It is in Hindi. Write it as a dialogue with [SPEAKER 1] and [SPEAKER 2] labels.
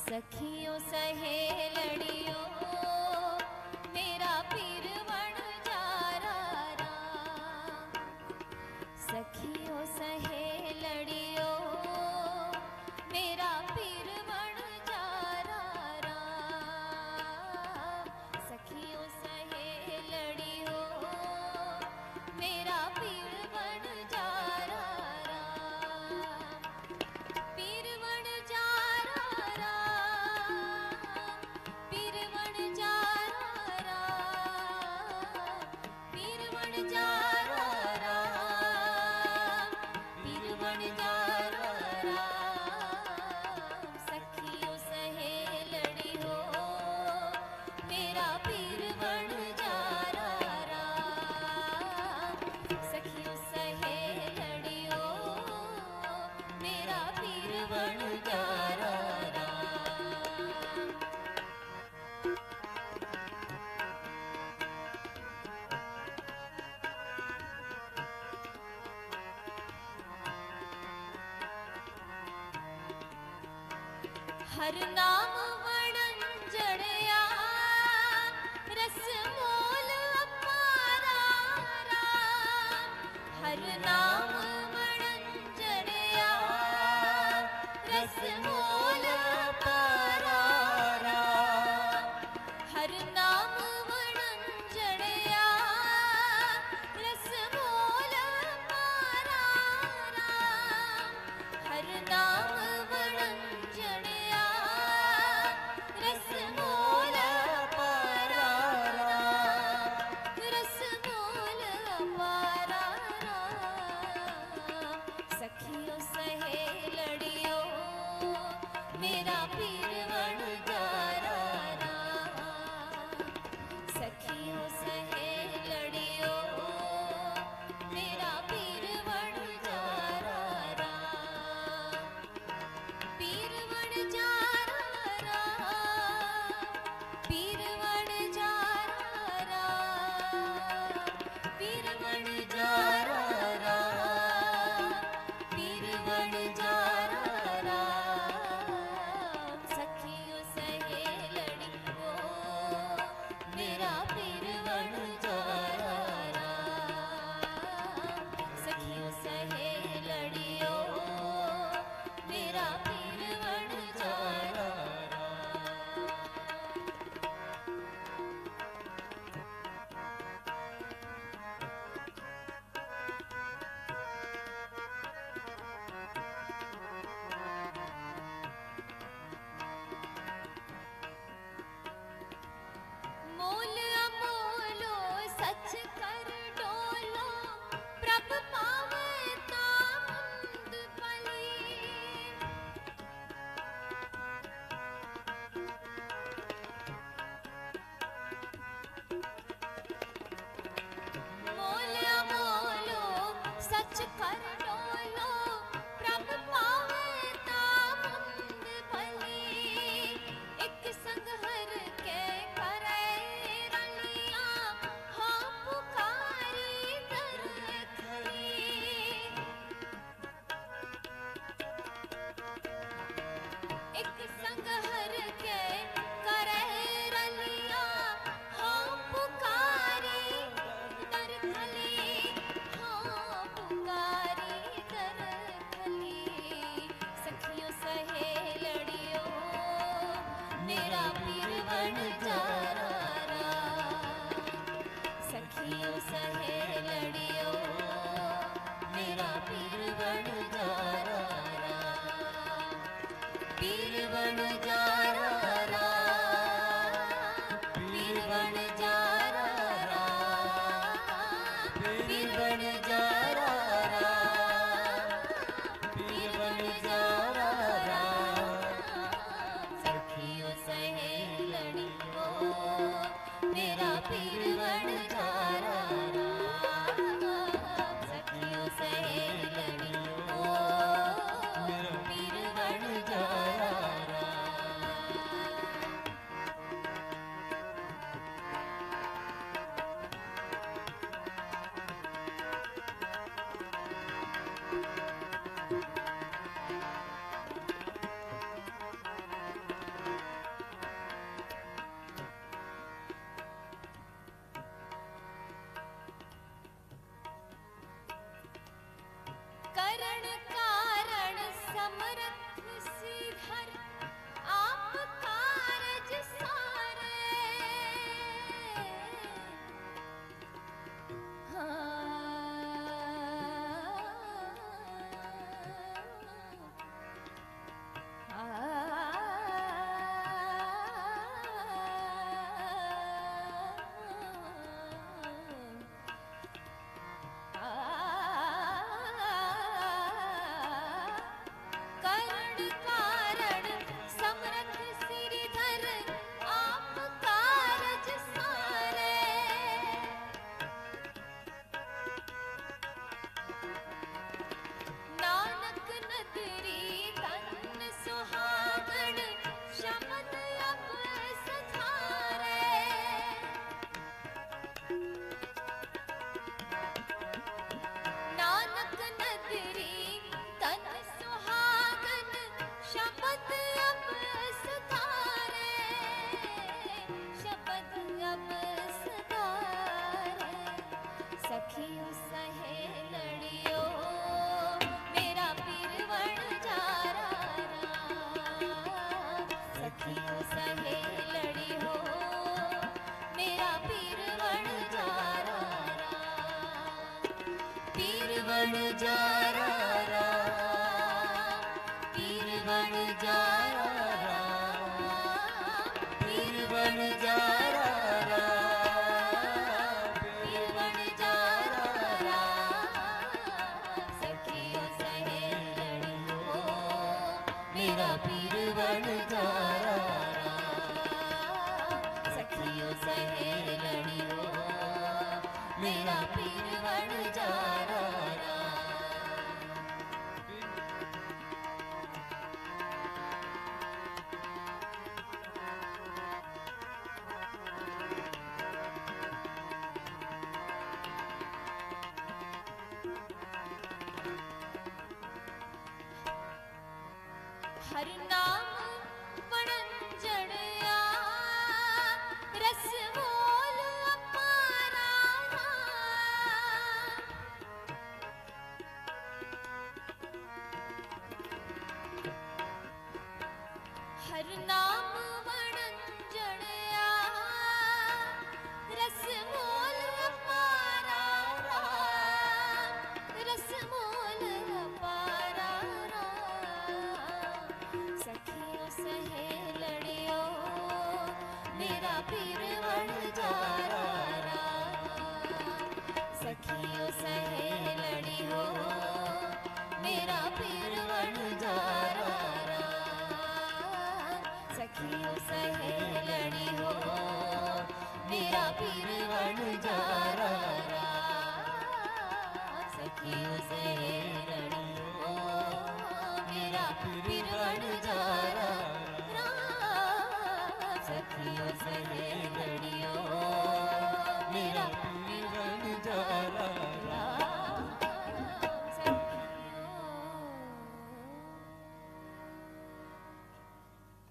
[SPEAKER 1] सखियों सहेलड़ियों मेरा पीर बन जा राम। सखियों सहेलड़ियों मेरा पीर बन जा राम। सखियों सहेलड़ियों मेरा पीर बन जा राम। पीर बन जा पीर बन जा पीर बन जा पीर बन जा सखियों सहेलड़ियों मेरा पीर बन जा सखियों सहेलड़ियों मेरा पीर बन जा हर नाम वणन जड़या रस मोल अपारा राम। हर नाम वणन जड़या रस मोल अपारा राम। हर नाम वणन जड़या रस मोल अपारा राम। हर नाम वणन जड़या रस मोल अपारा राम। रस मोल अपारा राम। सखियों सहेलड़ियों मेरा पीर बन जा राम। सखियों सहेलड़ियों मेरा पीर बन जा राम। पीर बन जा पीर बन जा पीर बन जा पीर बन जा कारण समरथ श्रीधर आप कारज सारे। करण कारण समरथ श्रीधर आप कारज सारे। नानक नदरी तन सुहागण शब्द अब सधारे। नानक नदरी तन सुहागन शब्द अब सधारे। शब्द अब सधारे। सखियों सहेलड़ियो मेरा पीरवण जारा। सखियों सहेलड़ी हो मेरा पीरवण जारा। पीरवण जारा पीरवण जारा पीरवण जारा पीरवण जारा। सखियों सहेलड़ी हो मेरा पीरवण जारा। सखियों सहेलड़ी हो मेरा पीरवण जारा। हर नाम वणंजड़या रस मोल अपारा। हर नाम वणंजड़या रस मोल अपारा। रस मोल अपारा। सखियों सहेलड़ियो मेरा पीरवण जारा। सखियों सहेलड़ी हो मेरा पीरवण जारा। सखियों सहेलड़ी हो मेरा पीरवण जारा। सखियों सहेलड़ी हो मेरा पीरवण जारा। सखियों सहेलड़ी